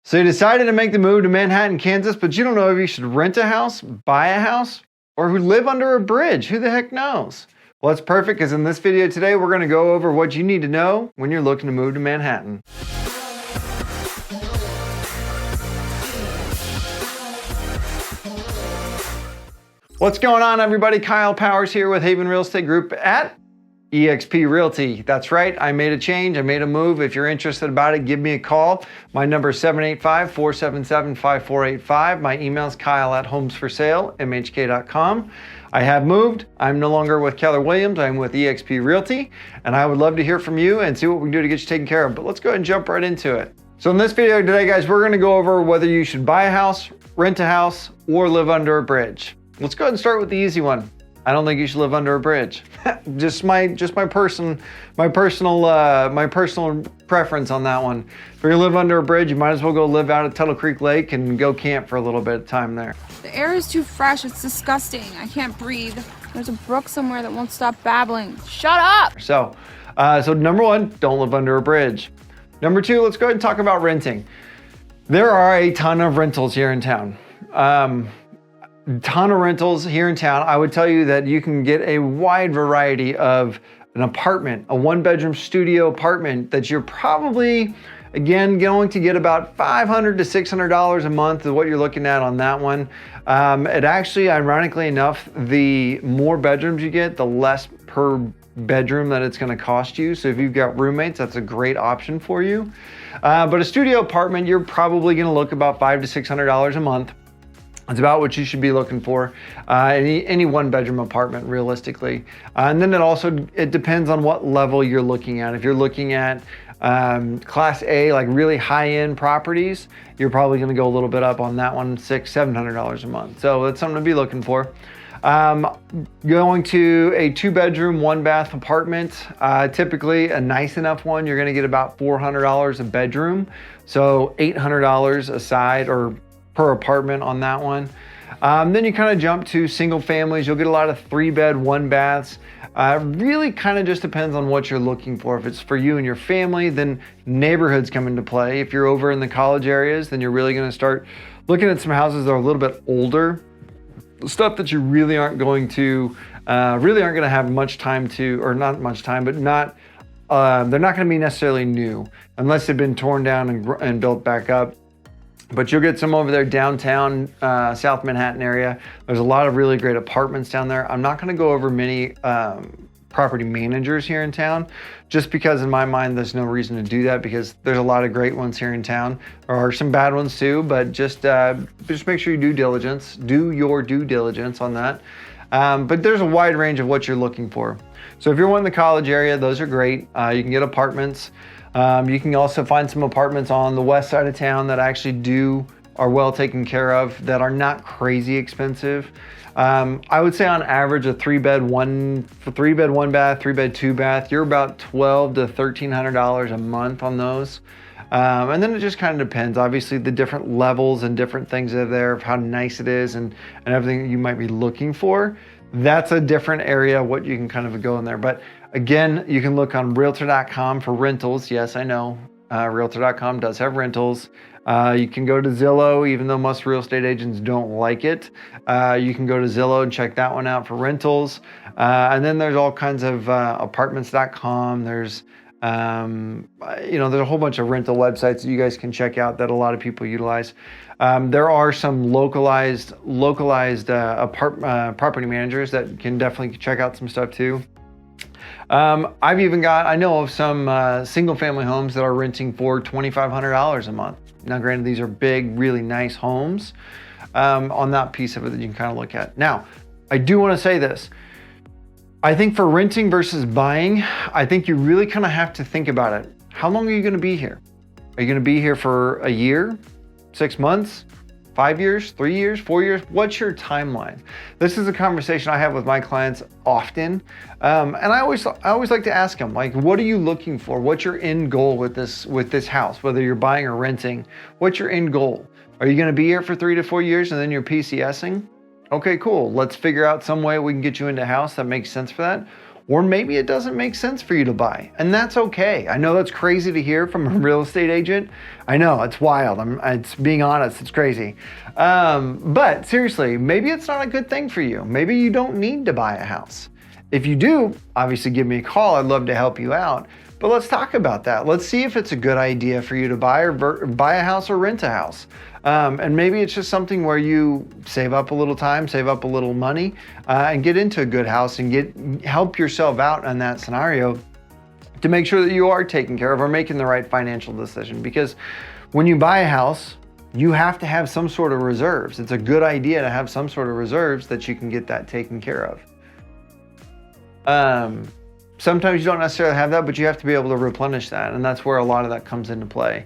So you decided to make the move to Manhattan, Kansas, but you don't know if you should rent a house, buy a house, or live under a bridge. Who the heck knows? Well, that's perfect because in this video today, we're going to go over what you need to know when you're looking to move to Manhattan. What's going on, everybody? Kyle Powers here with Haven Real Estate Group at eXp Realty. That's right, I made a change, I made a move. If you're interested about it, give me a call. My number is 785-477-5485. My email is kyle@homesforsalemhk.com. I have moved. I'm no longer with Keller Williams. I'm with eXp Realty, and I would love to hear from you and see what we can do to get you taken care of. But let's go ahead and jump right into it. So in this video today, guys, we're gonna go over whether you should buy a house, rent a house, or live under a bridge. Let's go ahead and start with the easy one. I don't think you should live under a bridge. just my personal preference on that one. If you're gonna live under a bridge, you might as well go live out at Tuttle Creek Lake and go camp for a little bit of time there. The air is too fresh. It's disgusting. I can't breathe. There's a brook somewhere that won't stop babbling. Shut up! So number one, don't live under a bridge. Number two, let's go ahead and talk about renting. There are a ton of rentals here in town. Ton of rentals here in town. I would tell you that you can get a wide variety of an apartment, a one-bedroom studio apartment that you're probably, again, going to get about $500 to $600 a month is what you're looking at on that one. It actually, ironically enough, the more bedrooms you get, the less per bedroom that it's going to cost you. So if you've got roommates, that's a great option for you. But a studio apartment, you're probably going to look about $500 to $600 a month. It's about what you should be looking for, any one bedroom apartment realistically. And then it depends on what level you're looking at. If you're looking at class A, like really high end properties, you're probably gonna go a little bit up on that one, $600, $700 a month. So that's something to be looking for. Going to a 2-bedroom, 1-bath apartment, typically a nice enough one, you're gonna get about $400 a bedroom. So $800 a side or per apartment on that one. Then you kind of jump to single families. You'll get a lot of 3-bed, 1-baths. Really kind of just depends on what you're looking for. If it's for you and your family, then neighborhoods come into play. If you're over in the college areas, then you're really going to start looking at some houses that are a little bit older. Stuff that you really aren't going to have much time to, or not much time, but not, they're not going to be necessarily new unless they've been torn down and built back up. But you'll get some over there downtown, South Manhattan area. There's a lot of really great apartments down there. I'm not gonna go over many property managers here in town, just because in my mind, there's no reason to do that because there's a lot of great ones here in town. There are some bad ones too, but just make sure you do your due diligence on that. But there's a wide range of what you're looking for. So if you're one in the college area, those are great. You can get apartments. You can also find some apartments on the west side of town that actually are well taken care of, that are not crazy expensive. I would say on average a 3-bed, 1-bath, 3-bed, 2-bath, you're about $1,200 to $1,300 a month on those. And then it just kind of depends. Obviously the different levels and different things that are there of how nice it is and everything that you might be looking for. That's a different area, what you can kind of go in there. But again, you can look on realtor.com for rentals. Yes, I know, realtor.com does have rentals. You can go to Zillow, even though most real estate agents don't like it. You can go to Zillow and check that one out for rentals. And then there's all kinds of apartments.com. There's there's a whole bunch of rental websites that you guys can check out that a lot of people utilize. There are some localized property managers that can definitely check out some stuff too. I know of some single family homes that are renting for $2,500 a month. Now granted, these are big, really nice homes on that piece of it that you can kind of look at. Now, I do want to say this. I think for renting versus buying, I think you really kind of have to think about it. How long are you going to be here? Are you going to be here for a year, 6 months, 5 years, 3 years, 4 years? What's your timeline? This is a conversation I have with my clients often. And I always like to ask them, like, what are you looking for? What's your end goal with this house? Whether you're buying or renting, what's your end goal? Are you going to be here for 3 to 4 years and then you're PCSing? Okay, cool. Let's figure out some way we can get you into a house that makes sense for that. Or maybe it doesn't make sense for you to buy, and that's okay. I know that's crazy to hear from a real estate agent. I know, it's wild. It's being honest, it's crazy. But seriously, maybe it's not a good thing for you. Maybe you don't need to buy a house. If you do, obviously give me a call. I'd love to help you out. But let's talk about that. Let's see if it's a good idea for you to buy a house or rent a house. And maybe it's just something where you save up a little time, save up a little money, and get into a good house and help yourself out in that scenario to make sure that you are taken care of or making the right financial decision. Because when you buy a house, you have to have some sort of reserves. It's a good idea to have some sort of reserves that you can get that taken care of. Sometimes you don't necessarily have that, but you have to be able to replenish that, and that's where a lot of that comes into play.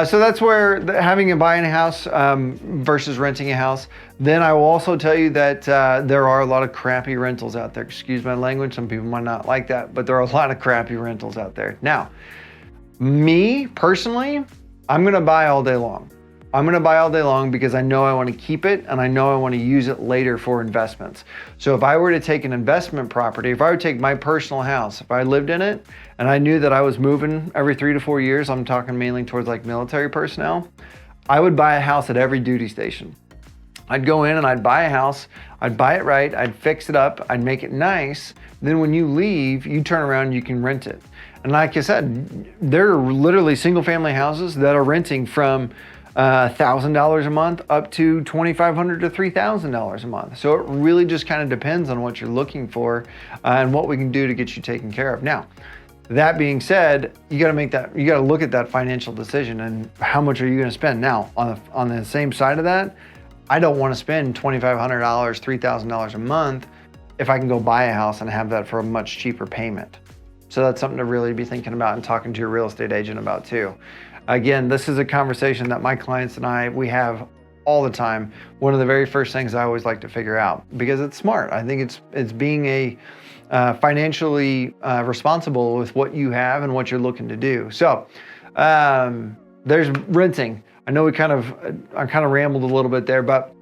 So that's where having and buying a house versus renting a house. Then I will also tell you that there are a lot of crappy rentals out there. Excuse my language, some people might not like that, but there are a lot of crappy rentals out there. Now, me personally, I'm gonna buy all day long. I'm gonna buy all day long because I know I wanna keep it and I know I wanna use it later for investments. So if I were to take an investment property, if I would take my personal house, if I lived in it and I knew that I was moving every 3 to 4 years, I'm talking mainly towards like military personnel, I would buy a house at every duty station. I'd go in and I'd buy a house, I'd buy it right, I'd fix it up, I'd make it nice. Then when you leave, you turn around and you can rent it. And like I said, there are literally single family houses that are renting from $1,000 a month up to $2,500 to $3,000 a month. So it really just kind of depends on what you're looking for and what we can do to get you taken care of. Now, that being said, you got to look at that financial decision and how much are you going to spend. Now, on the same side of that, I don't want to spend $2,500, $3,000 a month if I can go buy a house and have that for a much cheaper payment. So that's something to really be thinking about and talking to your real estate agent about too. Again, this is a conversation that my clients and we have all the time. One of the very first things I always like to figure out, because it's smart. I think it's being a financially responsible with what you have and what you're looking to do. So there's renting. I know I kind of rambled a little bit there, but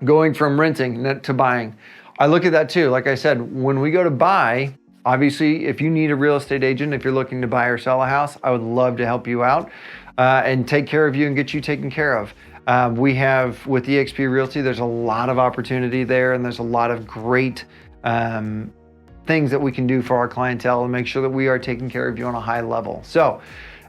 going from renting to buying, I look at that too. Like I said, when we go to buy, obviously, if you need a real estate agent, if you're looking to buy or sell a house, I would love to help you out and take care of you and get you taken care of. We have, with eXp Realty, there's a lot of opportunity there, and there's a lot of great things that we can do for our clientele and make sure that we are taking care of you on a high level. So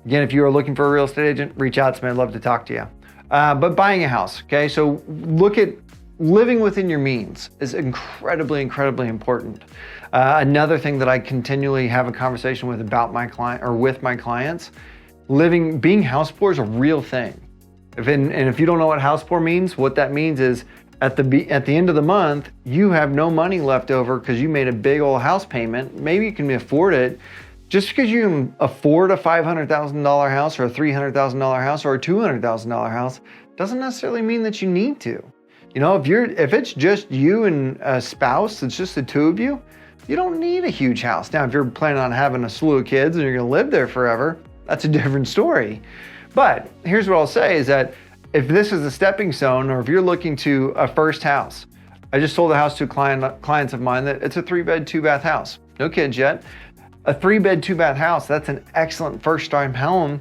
again, if you are looking for a real estate agent, reach out to me. I'd love to talk to you. But buying a house, okay? So look at living within your means is incredibly, incredibly important. Another thing that I continually have a conversation with my clients, being house poor is a real thing. If you don't know what house poor means, what that means is at the end of the month, you have no money left over because you made a big old house payment. Maybe you can afford it. Just because you can afford a $500,000 house or a $300,000 house or a $200,000 house doesn't necessarily mean that you need to. You know, if it's just you and a spouse, it's just the two of you, you don't need a huge house. Now, if you're planning on having a slew of kids and you're gonna live there forever, that's a different story. But here's what I'll say is that if this is a stepping stone, or if you're looking to a first house, I just sold a house to clients of mine that it's a 3-bed, 2-bath house. No kids yet. A 3-bed, 2-bath house, that's an excellent first-time home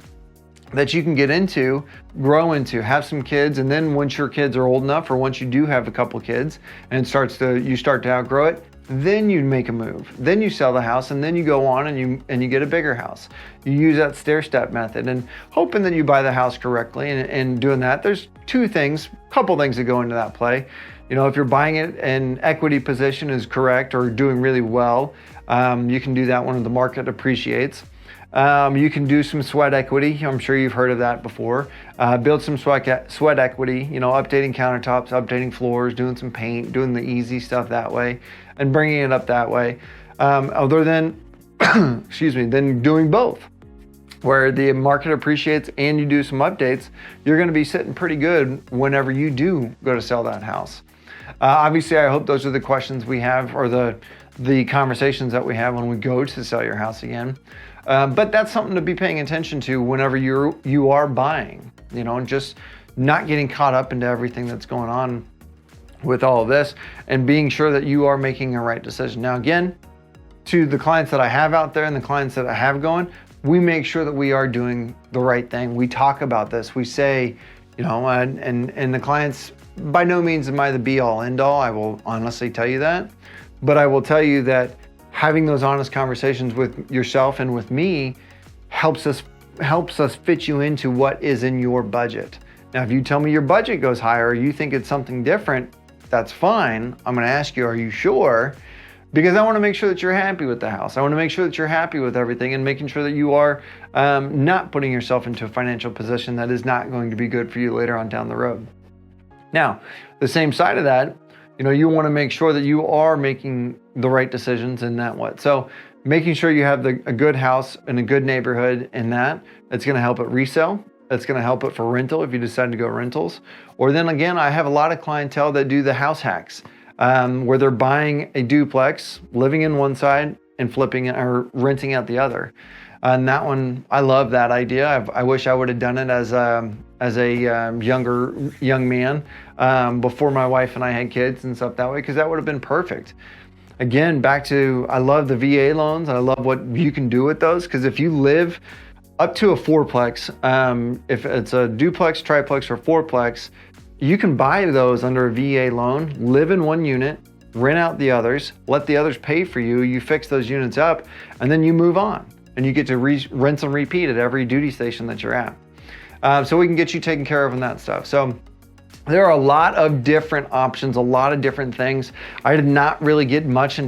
that you can get into, grow into, have some kids, and then once your kids are old enough, or once you do have a couple kids and you start to outgrow it, then you make a move. Then you sell the house, and then you go on and you get a bigger house. You use that stair-step method, and hoping that you buy the house correctly. And doing that, there's couple things that go into that play. You know, if you're buying it and equity position is correct or doing really well, you can do that when the market appreciates. You can do some sweat equity. I'm sure you've heard of that before. Build some sweat equity, you know, updating countertops, updating floors, doing some paint, doing the easy stuff that way, and bringing it up that way. Other than, then doing both. Where the market appreciates and you do some updates, you're going to be sitting pretty good whenever you do go to sell that house. Obviously, I hope those are the questions we have, or the conversations that we have when we go to sell your house again. But that's something to be paying attention to whenever you are buying, you know, and just not getting caught up into everything that's going on with all of this, and being sure that you are making a right decision. Now, again, to the clients that I have out there and the clients that I have going, we make sure that we are doing the right thing. We talk about this. We say, you know, and the clients, by no means am I the be all end all. I will honestly tell you that. But I will tell you that having those honest conversations with yourself and with me helps us fit you into what is in your budget. Now, if you tell me your budget goes higher, or you think it's something different, that's fine. I'm going to ask you, are you sure? Because I want to make sure that you're happy with the house. I want to make sure that you're happy with everything and making sure that you are not putting yourself into a financial position that is not going to be good for you later on down the road. Now, the same side of that, you know, you want to make sure that you are making the right decisions in that way. So making sure you have a good house in a good neighborhood in that, it's going to help it resell. It's going to help it for rental if you decide to go rentals. Or then again, I have a lot of clientele that do the house hacks, where they're buying a duplex, living in one side and flipping or renting out the other. And that one, I love that idea. I wish I would have done it as a young man before my wife and I had kids and stuff that way, because that would have been perfect. Again, back to, I love the VA loans. I love what you can do with those, because if you live up to a fourplex, if it's a duplex, triplex, or fourplex, you can buy those under a VA loan, live in one unit, rent out the others, let the others pay for you, you fix those units up, and then you move on. And you get to rinse and repeat at every duty station that you're at. So we can get you taken care of on that stuff. So there are a lot of different options, a lot of different things. I did not really get much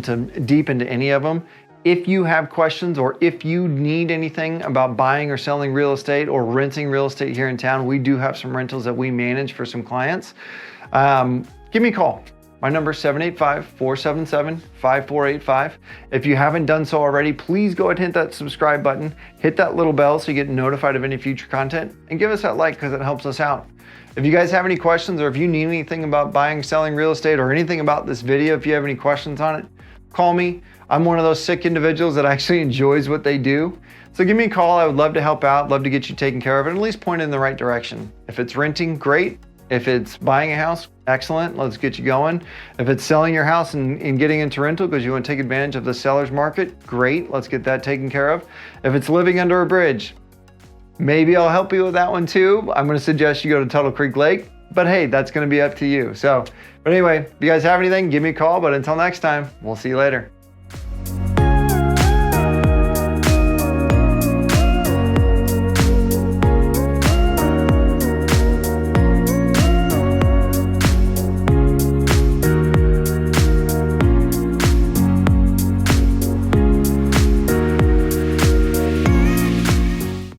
deep into any of them. If you have questions, or if you need anything about buying or selling real estate or renting real estate here in town, we do have some rentals that we manage for some clients. Give me a call. My number is 785-477-5485. If you haven't done so already, please go ahead and hit that subscribe button, hit that little bell so you get notified of any future content, and give us that like because it helps us out. If you guys have any questions, or if you need anything about buying, selling real estate, or anything about this video, if you have any questions on it, call me. I'm one of those sick individuals that actually enjoys what they do. So give me a call. I would love to help out, love to get you taken care of, and at least point in the right direction. If it's renting, great. If it's buying a house, excellent. Let's get you going. If it's selling your house and getting into rental because you want to take advantage of the seller's market, great. Let's get that taken care of. If it's living under a bridge, maybe I'll help you with that one too. I'm going to suggest you go to Tuttle Creek Lake, but hey, that's going to be up to you. But anyway, if you guys have anything, give me a call. But until next time, we'll see you later.